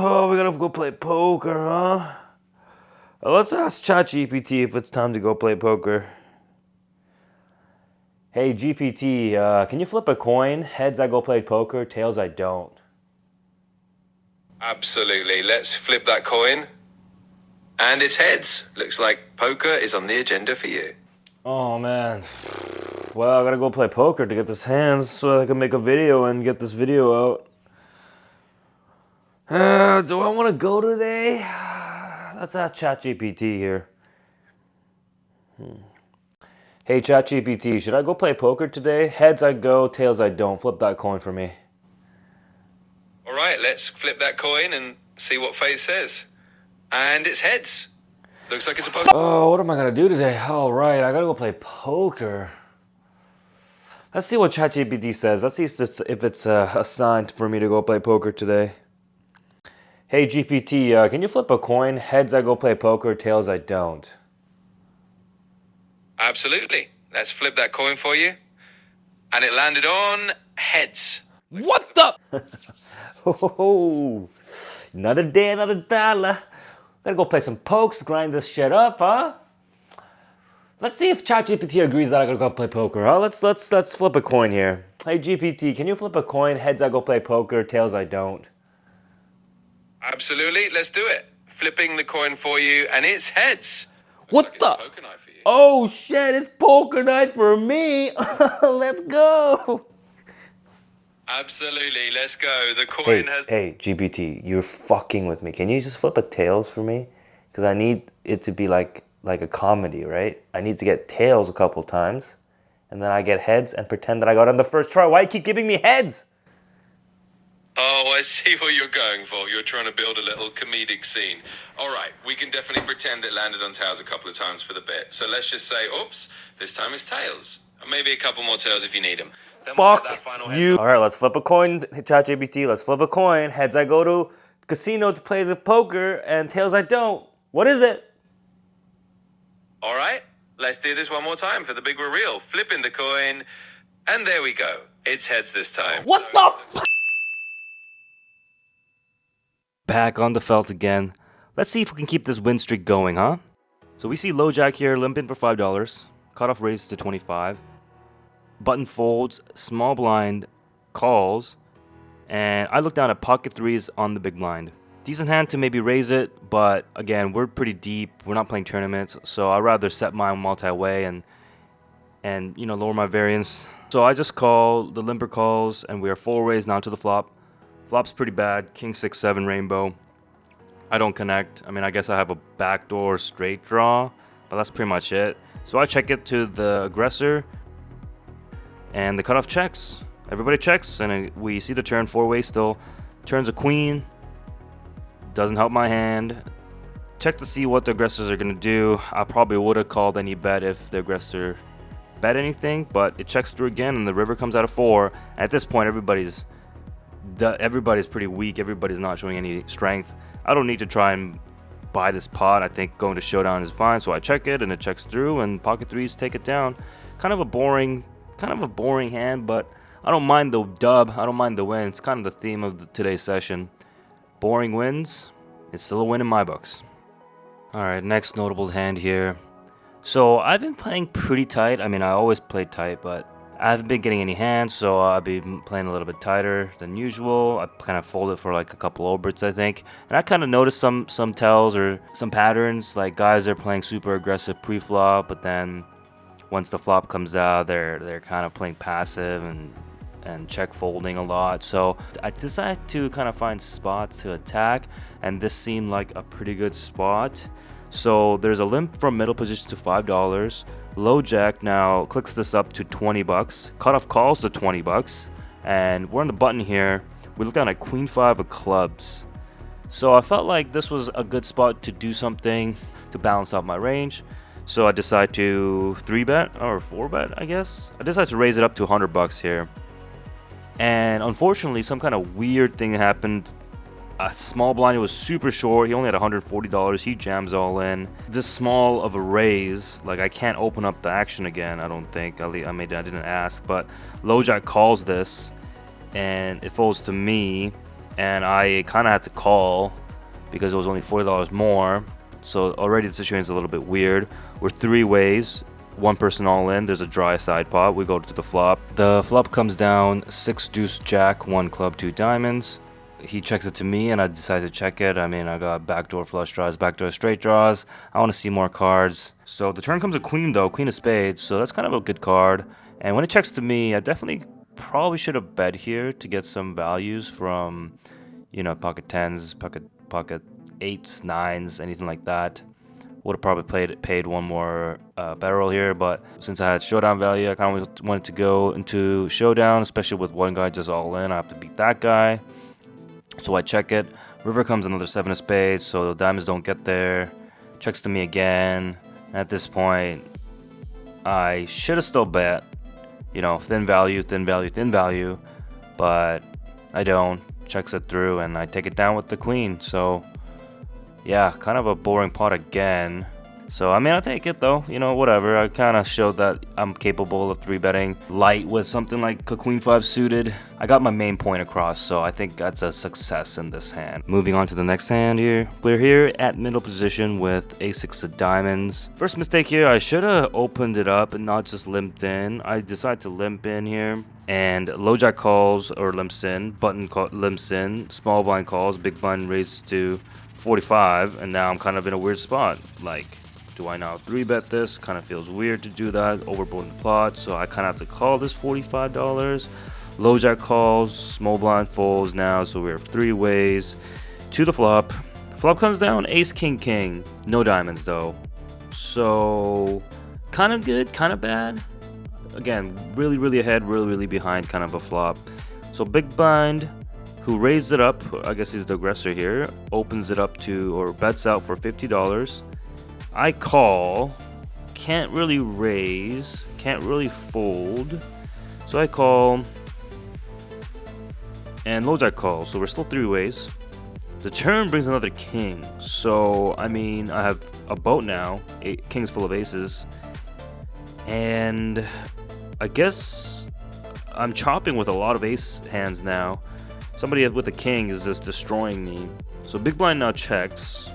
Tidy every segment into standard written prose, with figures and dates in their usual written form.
Oh, we gotta go play poker, huh? Let's ask ChatGPT if it's time to go play poker. Hey GPT, can you flip a coin? Heads I go play poker, tails I don't. Absolutely. Let's flip that coin. And it's heads. Looks like poker is on the agenda for you. Oh man. Well, I gotta go play poker to get this hands so I can make a video and get this video out. Do I want to go today? Let's ask ChatGPT here. Hey ChatGPT, should I go play poker today? Heads I go, tails I don't. Flip that coin for me. All right, let's flip that coin and see what fate says. And it's heads. Looks like it's a poker. Oh, what am I gonna do today? All right, I gotta go play poker. Let's see what ChatGPT says. Let's see if it's a sign for me to go play poker today. Hey GPT, can you flip a coin? Heads I go play poker, tails I don't. Absolutely. Let's flip that coin for you. And it landed on heads. What the? Oh, another day, another dollar. Gotta go play some pokes, grind this shit up, huh? Let's see if ChatGPT agrees that I gotta go play poker, huh? Let's flip a coin here. Hey GPT, can you flip a coin? Heads I go play poker, tails I don't. Absolutely. Let's do it. Flipping the coin for you, and it's heads. What Looks the? like it's a poker knife for you. Oh shit, it's poker night for me. Let's go. Absolutely. Let's go. The coin has... Hey, GPT, you're fucking with me. Can you just flip a tails for me? Because I need it to be like a comedy, right? I need to get tails a couple times, and then I get heads and pretend that I got on the first try. Why you keep giving me heads? Oh, I see what you're going for. You're trying to build a little comedic scene. All right, we can definitely pretend it landed on tails a couple of times for the bit. So let's just say, oops, this time it's tails. And maybe a couple more tails if you need them. Then we'll get that final heads You. up. All right, let's flip a coin, ChatGPT. Let's flip a coin. Heads I go to casino to play the poker, and tails I don't. What is it? All right, let's do this one more time for the big reveal. Flipping the coin, and there we go. It's heads this time. What the f? Back on the felt again. Let's see if we can keep this win streak going, huh? So we see low jack here, limping for $5. Cutoff raises to 25. Button folds, small blind, calls, and I look down at pocket threes on the big blind. Decent hand to maybe raise it, but again, we're pretty deep. We're not playing tournaments, so I'd rather set my multi-way and you know, lower my variance. So I just call, the limper calls, and we are full raise now to the flop. Flop's pretty bad, king 6-7 rainbow. I don't connect. I mean, I guess I have a backdoor straight draw, but that's pretty much it. So I check it to the aggressor, and the cutoff checks. Everybody checks, and we see the turn four-way still. Turns a queen. Doesn't help my hand. Check to see what the aggressors are gonna do. I probably would have called any bet if the aggressor bet anything, but it checks through again, and the river comes out of 4. At this point, everybody's pretty weak. Everybody's not showing any strength. I don't need to try and buy this pot. I think going to showdown is fine, so I check it, and it checks through, and pocket threes take it down. Kind of a boring hand, but I don't mind the dub. I don't mind the win. It's kind of the theme of today's session. Boring wins. It's still a win in my books. All right, next notable hand here. So I've been playing pretty tight. I mean, I always play tight, but I haven't been getting any hands, so I've been playing a little bit tighter than usual. I kind of folded for like a couple overbets, I think. And I kind of noticed some tells or some patterns, like guys are playing super aggressive pre-flop, but then once the flop comes out, they're kind of playing passive and check folding a lot. So I decided to kind of find spots to attack, and this seemed like a pretty good spot. So there's a limp from middle position to $5. Low jack now clicks this up to $20. Cutoff calls to $20, and we're on the button here. We look down at queen 5 of clubs. So I felt like this was a good spot to do something to balance out my range. So I decided to 3-bet or 4-bet, I guess. I decided to raise it up to $100 here. And unfortunately, some kind of weird thing happened. A small blind was super short. He only had $140. He jams all in. This small of a raise, like I can't open up the action again, I don't think. I didn't ask, but low jack calls this, and it folds to me. and I kind of had to call because it was only $40 more. So already the situation is a little bit weird. We're three ways, one person all in. There's a dry side pot. We go to the flop. The flop comes down 6 deuce jack, 1 club, 2 diamonds. He checks it to me, and I decide to check it. I mean, I got backdoor flush draws, backdoor straight draws. I want to see more cards. So the turn comes a queen, though, queen of spades. So that's kind of a good card. And when it checks to me, I definitely probably should have bet here to get some values from, you know, pocket tens, pocket 8s, 9s, anything like that. Would have probably paid one more barrel here, but since I had showdown value, I kind of wanted to go into showdown, especially with one guy just all in. I have to beat that guy. So I check it. River comes another 7 of spades, so the diamonds don't get there. Checks to me again. At this point, I should have still bet. You know, thin value, thin value, thin value. But I don't. Checks it through, and I take it down with the queen. So, yeah, kind of a boring pot again. So, I mean, I'll take it, though. You know, whatever. I kind of showed that I'm capable of 3-betting light with something like a queen 5 suited. I got my main point across, so I think that's a success in this hand. Moving on to the next hand here. We're here at middle position with a6 of diamonds. First mistake here, I should have opened it up and not just limped in. I decided to limp in here. And low jack calls or limps in, limps in, small blind calls, big blind raises to 45, and now I'm kind of in a weird spot. Like, do I now 3-bet this? Kind of feels weird to do that, overboard the plot, so I kind of have to call this $45. Low jack calls, small blind folds now, so we have 3 ways to the flop. Flop comes down, ace, king, king. No diamonds, though. So, kind of good, kind of bad. Again, really ahead, really behind kind of a flop. So big blind, who raised it up, I guess he's the aggressor here, opens it up to, or bets out for $50. I call, can't really raise, can't really fold. So I call, and low jack calls, so we're still 3 ways. The turn brings another king, so I mean, I have a boat now, 8 kings full of aces. And I guess I'm chopping with a lot of ace hands now. Somebody with a king is just destroying me. So big blind now checks.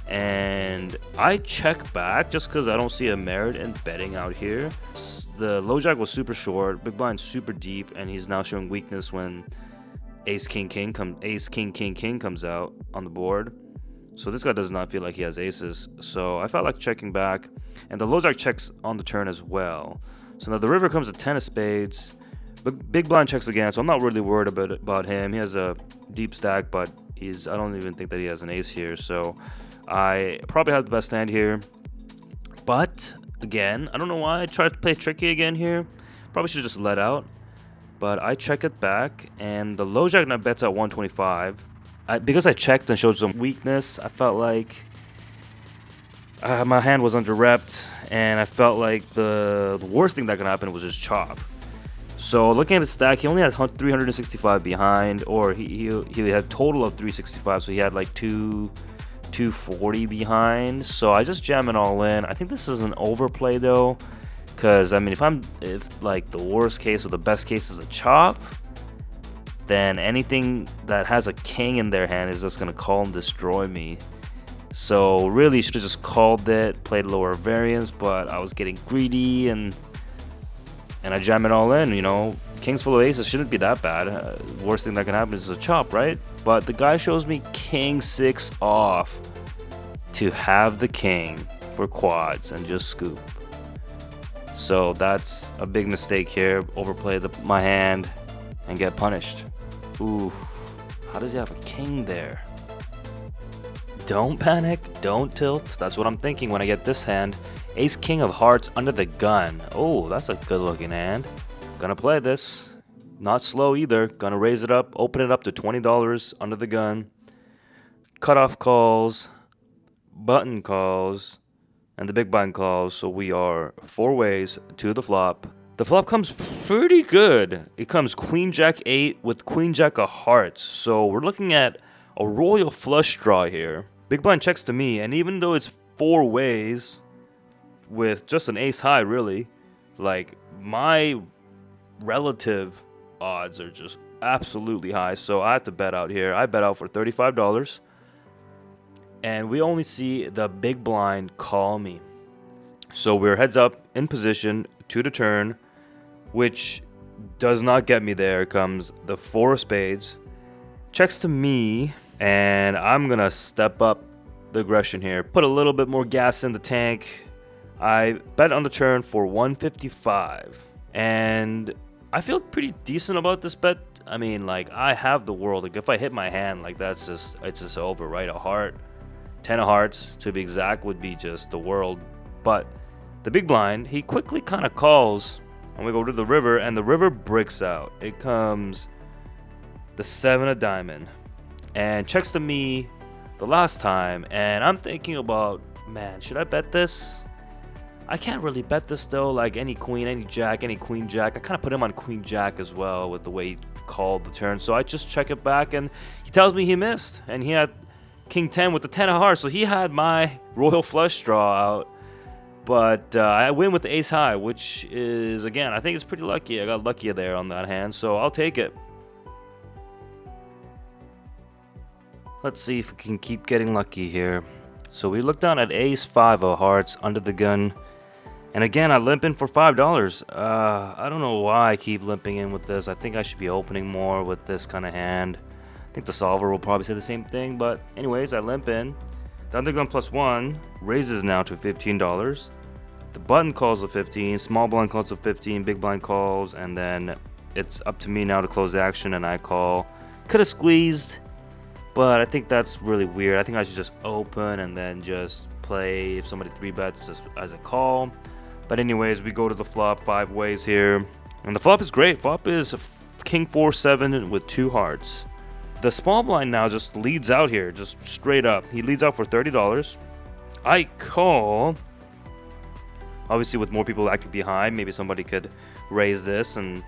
And I check back just because I don't see a merit in betting out here. The low jack was super short, big blind super deep, and he's now showing weakness when ace king king comes out on the board. So this guy does not feel like he has aces. So I felt like checking back. And the low jack checks on the turn as well. So now the river comes a 10 of spades. But big blind checks again, so I'm not really worried about him. He has a deep stack, but I don't even think that he has an ace here. So I probably have the best hand here. But again, I don't know why I tried to play tricky again here. Probably should just let out. But I check it back, and the low jack now bets at 125. Because I checked and showed some weakness, I felt like my hand was under-repped, and I felt like the worst thing that could happen was just chop. So looking at his stack, he only had 365 behind, or he had a total of 365, so he had like 240 behind. So I just jam it all in. I think this is an overplay though, because I mean, if like the worst case or the best case is a chop, then anything that has a king in their hand is just gonna call and destroy me. So really should have just called it, played lower variance, but I was getting greedy and I jam it all in. You know, kings full of aces shouldn't be that bad. Worst thing that can happen is a chop, right? But the guy shows me king 6 off to have the king for quads and just scoop. So that's a big mistake here. Overplay my hand and get punished. Ooh, how does he have a king there? Don't panic, don't tilt. That's what I'm thinking when I get this hand. Ace king of hearts under the gun. Oh, that's a good looking hand. Gonna play this. Not slow either. Gonna raise it up, open it up to $20 under the gun. Cutoff calls, button calls, and the big blind calls. So we are 4 ways to the flop. The flop comes pretty good. It comes queen jack 8 with queen jack of hearts. So we're looking at a royal flush draw here. Big blind checks to me, and even though it's 4 ways with just an ace high, really, like my relative odds are just absolutely high, so I have to bet out here. I bet out for $35, and we only see the big blind call me. So we're heads up in position to the turn, which does not get me there. Comes the 4 of spades, checks to me, and I'm gonna step up the aggression here, put a little bit more gas in the tank. I bet on the turn for 155, and I feel pretty decent about this bet. I mean, like, I have the world. Like, if I hit my hand, like, it's just over, right? A heart, 10 of hearts to be exact, would be just the world. But the big blind, he quickly kind of calls, and we go to the river, and the river bricks out. It comes the 7 of diamond, and checks to me the last time, and I'm thinking about, man, should I bet this? I can't really bet this though. Like, any queen, any jack, any queen jack. I kind of put him on queen jack as well with the way he called the turn. So I just check it back, and he tells me he missed, and he had king 10 with the 10 of hearts. So he had my royal flush draw out. But I win with the ace high, which is, again, I think it's pretty lucky. I got lucky there on that hand, so I'll take it. Let's see if we can keep getting lucky here. So we look down at ace 5 of hearts under the gun. And again, I limp in for $5. I don't know why I keep limping in with this. I think I should be opening more with this kind of hand. I think the solver will probably say the same thing. But anyways, I limp in. The undergun +1 raises now to $15. The button calls the 15, small blind calls the 15, big blind calls, and then it's up to me now to close the action, and I call. Could have squeezed, but I think that's really weird. I think I should just open and then just play if somebody 3-bets just as a call. But anyways, we go to the flop 5 ways here, and the flop is great. Flop is king 4-7 with 2 hearts. The small blind now just leads out here, just straight up. He leads out for $30. I call. Obviously, with more people acting behind, maybe somebody could raise this and,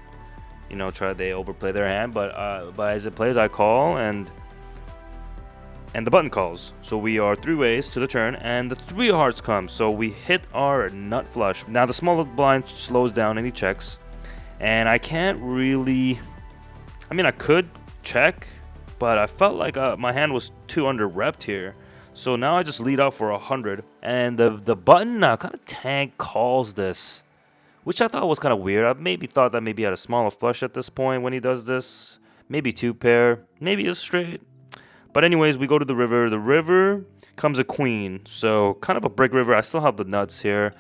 you know, they overplay their hand. But as it plays, I call, and the button calls. So we are 3 ways to the turn, and the 3 of hearts comes. So we hit our nut flush. Now the smaller blind slows down and he checks, and I can't really. I mean, I could check, but I felt like my hand was too under repped here. So now I just lead out for 100, and the button now kind of tank calls this, which I thought was kind of weird. I maybe thought that maybe he had a smaller flush at this point when he does this. Maybe 2 pair, maybe a straight. But anyways, we go to the river. The river comes a queen, so kind of a brick river. I still have the nuts here,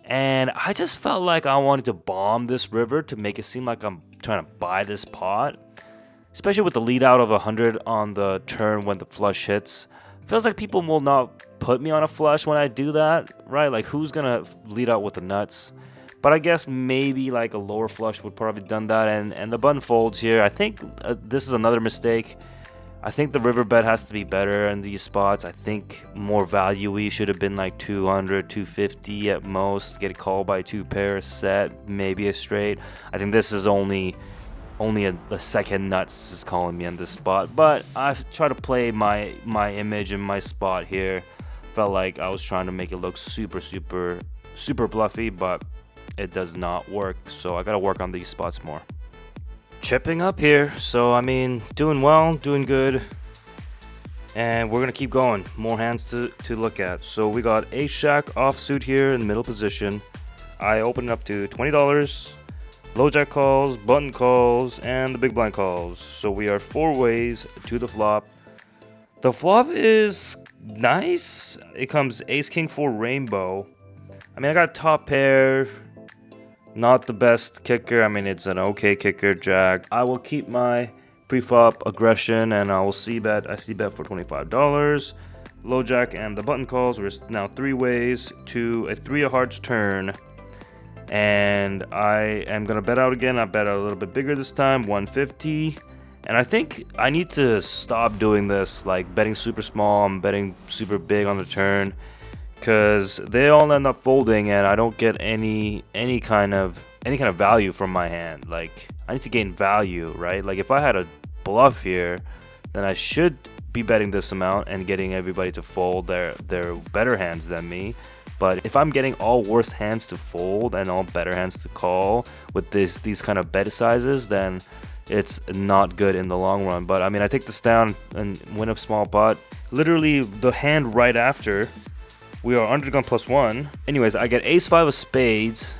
and I just felt like I wanted to bomb this river to make it seem like I'm trying to buy this pot, especially with the lead out of 100 on the turn when the flush hits. Feels like people will not put me on a flush when I do that, right? Like, who's gonna lead out with the nuts? But I guess maybe like a lower flush would probably done that, and the button folds here. I think this is another mistake. I think the river bet has to be better in these spots. I think more value-y should have been like 200, 250 at most. Get a call by 2 pair set, maybe a straight. I think this is only the second nuts is calling me on this spot. But I try to play my image and my spot here. Felt like I was trying to make it look super bluffy, but it does not work. So I gotta work on these spots more. Chipping up here, so I mean, doing well, doing good, and we're gonna keep going. More hands to look at. So we got ace jack offsuit here in the middle position. I open it up to $20. Low jack calls, button calls, and the big blind calls. So we are 4 ways to the flop. The flop is nice. It comes ace king 4 rainbow. I mean, I got top pair. Not the best kicker. I mean, it's an okay kicker, jack. I will keep my pre-flop aggression, and I will c-bet. I c-bet for $25. Low jack and the button calls. We're now 3 ways to a 3 of hearts turn. And I am going to bet out again. I bet out a little bit bigger this time, 150. And I think I need to stop doing this, like betting super small. I'm betting super big on the turn, because they all end up folding, and I don't get any kind of value from my hand. Like, I need to gain value, right? Like, if I had a bluff here, then I should be betting this amount and getting everybody to fold their better hands than me. But if I'm getting all worse hands to fold and all better hands to call with these kind of bet sizes, then it's not good in the long run. But I mean, I take this down and win a small pot. Literally, the hand right after, we are undergun +1. Anyways, I get ace-5 of spades,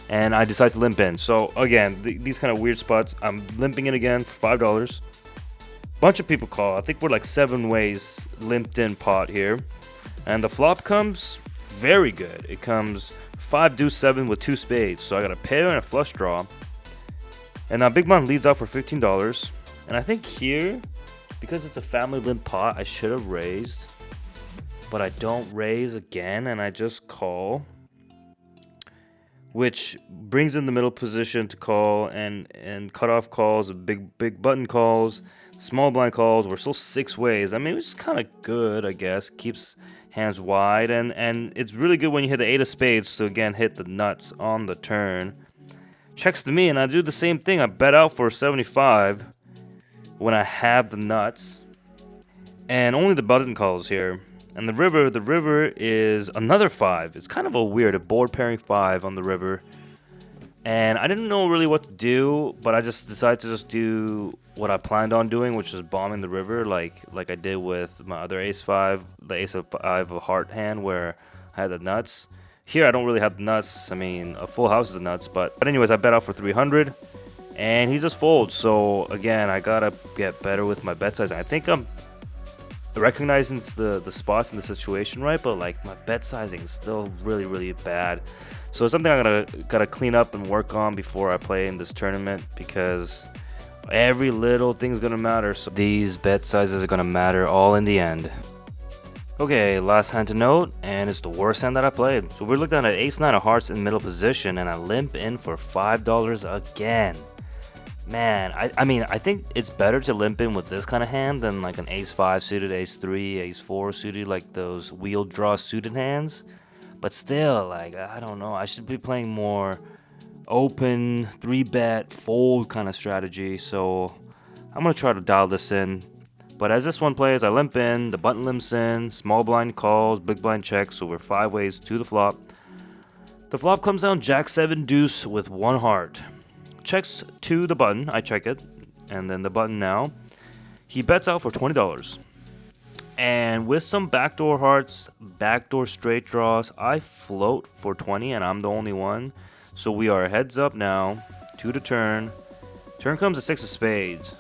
and I decide to limp in. So again, these kind of weird spots, I'm limping in again for $5. Bunch of people call. I think we're like 7 ways limped in pot here. And the flop comes very good. It comes 5 deuce 7 with 2 spades. So I got a pair and a flush draw. And now Big Blind leads out for $15. And I think here, because it's a family limp pot, I should have raised. But I don't raise again, and I just call. Which brings in the middle position to call, and cutoff calls, big button calls, small blind calls. We're still 6 ways. I mean, it's kind of good, I guess. Keeps hands wide, and it's really good when you hit the 8 of spades to again hit the nuts on the turn. Checks to me, and I do the same thing. I bet out for 75 when I have the nuts, and only the button calls here. And the river is another 5. It's kind of a board pairing 5 on the river. And I didn't know really what to do, but I just decided to just do what I planned on doing, which is bombing the river like I did with my other ace-5, the ace-5 of heart hand where I had the nuts. Here I don't really have the nuts. I mean, a full house is the nuts, but anyways, I bet out for 300, and he just folds. So again, I gotta get better with my bet size. I think I'm recognizing the spots in the situation right, but like my bet sizing is still really bad. So it's something I gotta clean up and work on before I play in this tournament, because every little thing's gonna matter. So these bet sizes are gonna matter all in the end. Okay, last hand to note, and it's the worst hand that I played. So we're looking at ace-9 of hearts in middle position, and I limp in for $5 again. Man, I mean, I think it's better to limp in with this kind of hand than like an ace-5 suited, ace-3, ace-4 suited, like those wheel draw suited hands. But still, like, I don't know. I should be playing more open, 3-bet, fold kind of strategy. So I'm going to try to dial this in. But as this one plays, I limp in, the button limps in, small blind calls, big blind checks. So we're 5 ways to the flop. The flop comes down jack-7 deuce with 1 heart. Checks to the button, I check it, and then the button now. He bets out for $20. And with some backdoor hearts, backdoor straight draws, I float for 20, and I'm the only one. So we are heads up now, 2 to turn. Turn comes a 6 of spades.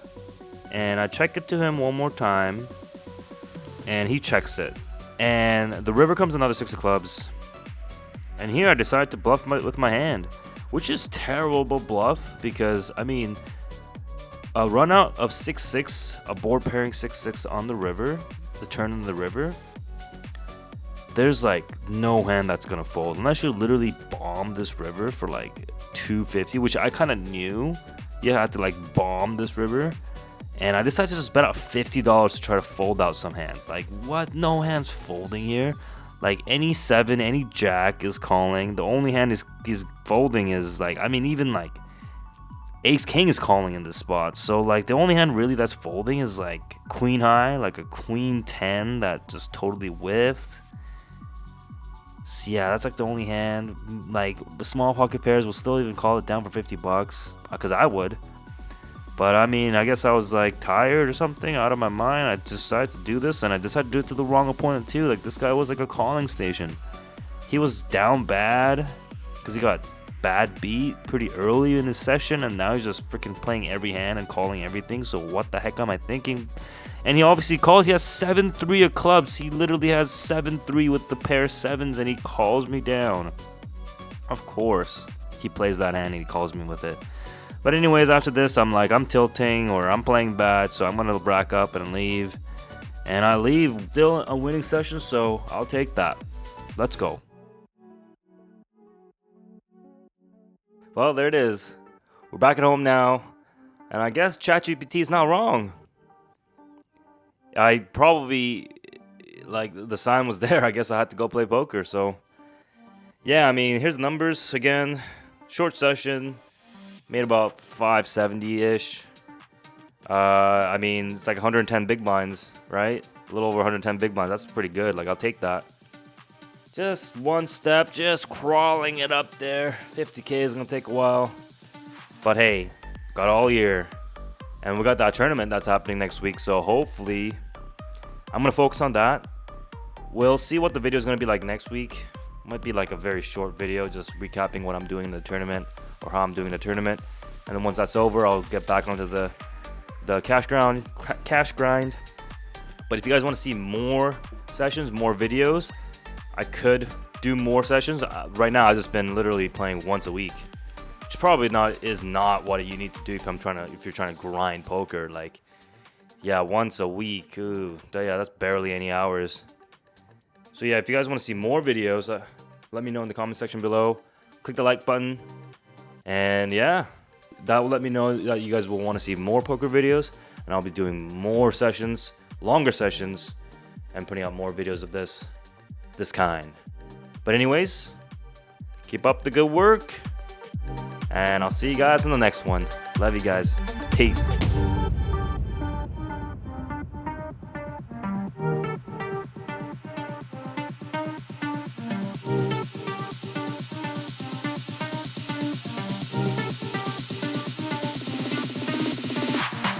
And I check it to him one more time, and he checks it. And the river comes another 6 of clubs. And here I decide to bluff with my hand, which is terrible bluff, because, I mean, a run out of 6-6, a board pairing 6-6 on the river, the turn in the river, there's like no hand that's gonna fold unless you literally bomb this river for like 250, which I kind of knew you had to like bomb this river. And I decided to just bet out $50 to try to fold out some hands. Like, what? No hands folding here. Like, any 7, any jack is calling. The only hand he's folding is, like, I mean, even, like, ace-king is calling in this spot. So, like, the only hand really that's folding is, like, queen high, like a queen 10 that just totally whiffed. So, yeah, that's, like, the only hand. Like, the small pocket pairs will still even call it down for $50, because I would. But, I mean, I guess I was, like, tired or something, out of my mind. I decided to do this, and I decided to do it to the wrong opponent, too. Like, this guy was, like, a calling station. He was down bad because he got bad beat pretty early in his session, and now he's just freaking playing every hand and calling everything. So what the heck am I thinking? And he obviously calls. He has 7-3 of clubs. He literally has 7-3 with the pair 7s, and he calls me down. Of course, he plays that hand, and he calls me with it. But anyways, after this, I'm like, I'm tilting or I'm playing bad, so I'm going to rack up and leave. And I leave still a winning session, so I'll take that. Let's go. Well, there it is. We're back at home now. And I guess ChatGPT is not wrong. I probably, like, the sign was there. I guess I had to go play poker. So, yeah, I mean, here's the numbers again. Short session. Made about 570-ish. I mean, it's like 110 big blinds, right? A little over 110 big blinds. That's pretty good. Like, I'll take that. Just one step, just crawling it up there. 50K is going to take a while. But hey, got all year. And we got that tournament that's happening next week, so hopefully I'm gonna focus on that. We'll see what the video is gonna be like next week. Might be like a very short video, just recapping what I'm doing in the tournament or how I'm doing the tournament. And then once that's over, I'll get back onto the cash grind. But if you guys want to see more sessions, more videos, I could do more sessions. Right now, I've just been literally playing once a week, which probably is not what you need to do if you're trying to grind poker. Like, yeah, once a week. Ooh, yeah, that's barely any hours. So yeah, if you guys want to see more videos, let me know in the comment section below. Click the like button, and yeah, that will let me know that you guys will want to see more poker videos, and I'll be doing more sessions, longer sessions, and putting out more videos of this kind. But anyways, keep up the good work, and I'll see you guys in the next one. Love you guys. Peace.